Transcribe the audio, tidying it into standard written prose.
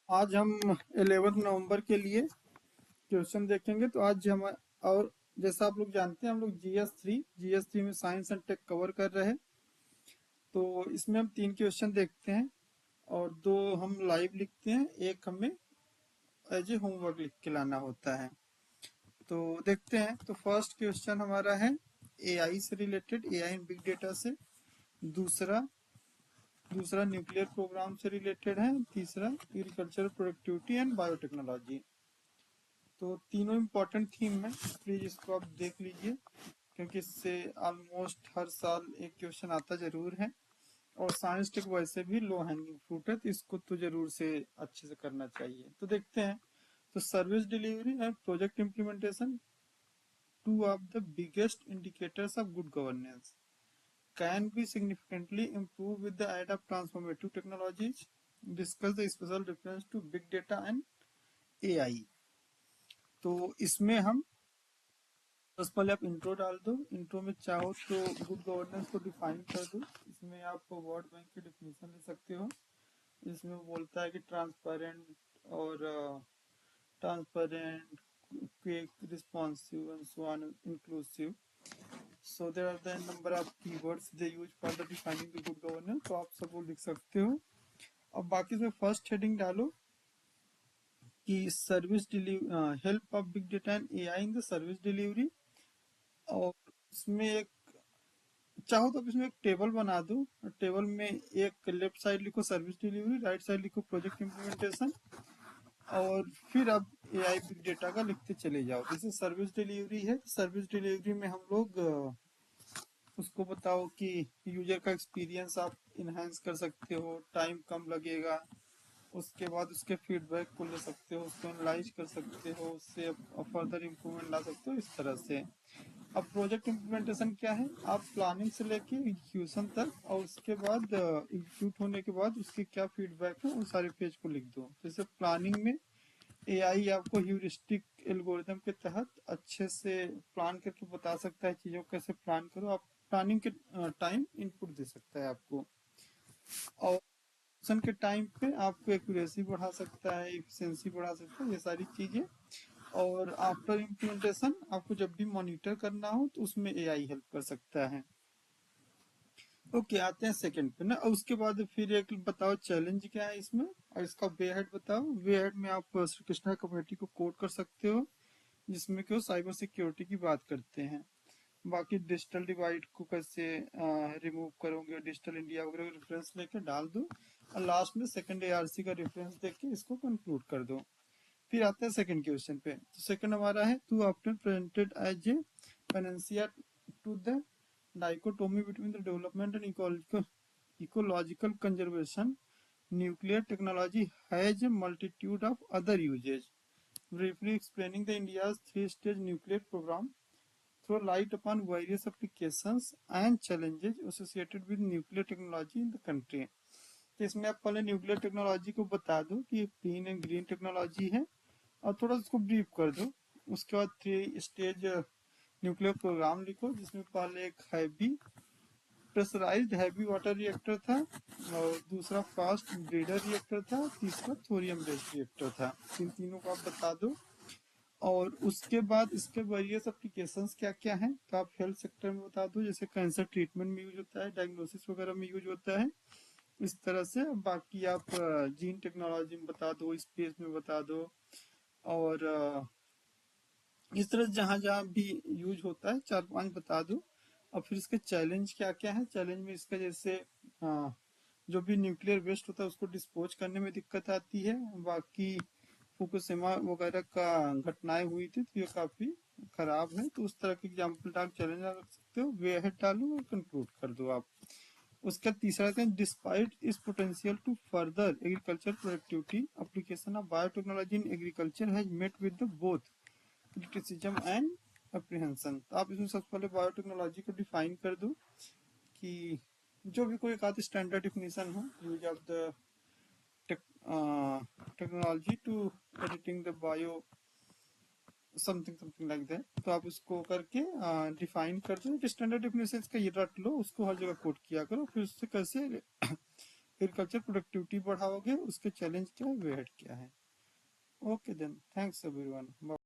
आज हम 11 नवंबर के लिए क्वेश्चन देखेंगे। तो आज हम और जैसा आप लोग जानते हैं, हम लोग जीएस थ्री में साइंस एंड टेक कवर कर रहे हैं। तो इसमें हम 3 क्वेश्चन देखते हैं और 2 हम लाइव लिखते हैं, एक हमें एज ए होमवर्क लिख के लाना होता है। तो देखते हैं। तो फर्स्ट क्वेश्चन हमारा है एआई से related, AI and big data से। दूसरा दूसरा न्यूक्लियर प्रोग्राम से रिलेटेड है। तीसरा एग्रीकल्चर प्रोडक्टिविटी एंड बायोटेक्नोलॉजी। तो तीनों इम्पोर्टेंट थीम है, प्लीज इसको आप देख लीजिए, क्योंकि इससे ऑलमोस्ट हर साल एक क्वेश्चन आता जरूर है। और साइंस टेक वैसे भी लो हैंगिंग फ्रूट है, तो इसको तो जरूर से अच्छे से करना चाहिए। तो देखते हैं। तो service delivery and project implementation, two of the biggest indicators of good governance, can be significantly improved with the aid of transformative technologies. Discuss the special reference to big data and AI। तो इसमें हम बस पहले आप intro डाल दो। Intro में चाहो तो गुड गवर्नेंस को डिफाइन कर दो। इसमें आप वर्ल्ड बैंक की डिफिनेशन ले सकते हो। इसमें बोलता है कि और transparent, quick, responsive and so on, inclusive. So there are the number of keywords they use for the defining the good governance, तो आप सब वो लिख सकते हो। अब बाकी इसमें फर्स्ट हेडिंग डालो कि service delivery, help of big data and AI in the service delivery. और इसमें एक चाहो तो आप इसमें एक टेबल बना दो। टेबल में एक लेफ्ट साइड लिखो सर्विस डिलीवरी, राइट साइड लिखो प्रोजेक्ट इम्प्लीमेंटेशन, और फिर आप एआई बिग डेटा का लिखते चले जाओ। जैसे सर्विस डिलीवरी है, सर्विस डिलीवरी में हम लोग उसको बताओ कि यूजर का एक्सपीरियंस आप इनहेंस कर सकते हो, टाइम कम लगेगा। उसके बाद उसके फीडबैक को ले सकते हो, उसको एनालाइज कर सकते हो, उससे फर्दर इम्प्रूवमेंट ला सकते हो, इस तरह से। अब प्रोजेक्ट इम्प्लीमेंटेशन क्या है, आप प्लानिंग से लेके एग्जीक्यूशन तक, और उसके बाद एग्जीक्यूट होने के बाद उसके क्या फीडबैक है उन सारे पेज को लिख दो। जैसे प्लानिंग में एआई आपको ह्यूरिस्टिक एल्गोरिदम के तहत अच्छे से प्लान करके बता सकता है चीजों को कैसे प्लान करो। आप प्लानिंग के टाइम इनपुट दे सकता है आपको, और एक्शन के टाइम पे आपको एक्यूरेसी बढ़ा सकता है, एफिशिएंसी बढ़ा सकता है, ये सारी चीजें। और आफ्टर इम्प्लीमेंटेशन आपको जब भी मॉनिटर करना हो तो उसमें एआई हेल्प कर सकता है। ओके, आते हैं सेकंड पे ना। और उसके बाद फिर एक बताओ चैलेंज क्या है इसमें, और इसका वे हेड बताओ। वे हेड में आप श्री कृष्णा कम्युनिटी को कोड कर सकते हो, जिसमें कि वो साइबर सिक्योरिटी की बात करते हैं। बाकी डिजिटल डिवाइड को कैसे रिमूव करोगे, डिजिटल इंडिया वगैरह रेफरेंस लेके डाल दो, और लास्ट में सेकंड एआरसी का रेफरेंस देख के इसको कंक्लूड कर दो। फिर आते हैं सेकंड क्वेश्चन पे। तो सेकंड हमारा है, too often presented as a financier to the dichotomy between the development and ecological conservation, nuclear technology has a multitude of other uses. Briefly explaining the India's three-stage nuclear program, throw light upon various applications and challenges associated with nuclear technology in the country। तो इसमें आप पहले nuclear technology को बता दो कि ये clean and green technology है, और थोड़ा उसको ब्रीफ कर दो। उसके बाद 3 स्टेज न्यूक्लियर प्रोग्राम लिखो, जिसमें पहले एक heavy pressurised heavy water reactor था, और दूसरा फास्ट ब्रीडर रिएक्टर था, तीसरा थोरियम बेस्ड रिएक्टर था। इन तीनों को आप बता दो। और उसके बाद इसके वेरियस एप्लीकेशंस क्या क्या हैं, तो आप हेल्थ सेक्टर में बता दो, जैसे कैंसर ट्रीटमेंट में यूज होता है, डायग्नोसिस वगैरह में यूज होता है, इस तरह से। बाकी आप जीन टेक्नोलॉजी में बता दो, स्पेस में बता दो, और इस तरह जहां जहां भी यूज होता है 4-5 बता दो। और फिर इसके चैलेंज क्या क्या है। चैलेंज में इसका जैसे जो भी न्यूक्लियर वेस्ट होता है उसको डिस्पोज करने में दिक्कत आती है। बाकी फुकुशिमा वगैरह का घटनाएं हुई थी, तो ये काफी खराब है। तो उस तरह के एग्जाम्पल डाल चैलेंज रख सकते हो। वे हेड डालो और कंक्लूड कर दो आप। उसका तीसरा है, despite its potential to further agriculture productivity, application of biotechnology in agriculture has met with the both criticism and apprehension. तो आप इसमें सबसे पहले बायोटेक्नोलॉजी को डिफाइन कर दो कि जो भी कोई एक आध स्टैंडर्ड डिफिनेशन हो, use of the technology to editing the bio something something like that. तो आप उसको करके डिफाइन कर दो। स्टैंडर्ड डिफिनेशन का ये रट लो, उसको हर जगह कोट किया करो, फिर उससे कैसे एग्रीकल्चर प्रोडक्टिविटी बढ़ाओगे, उसके चैलेंज क्या है, वेट क्या है। Okay then, thanks everyone.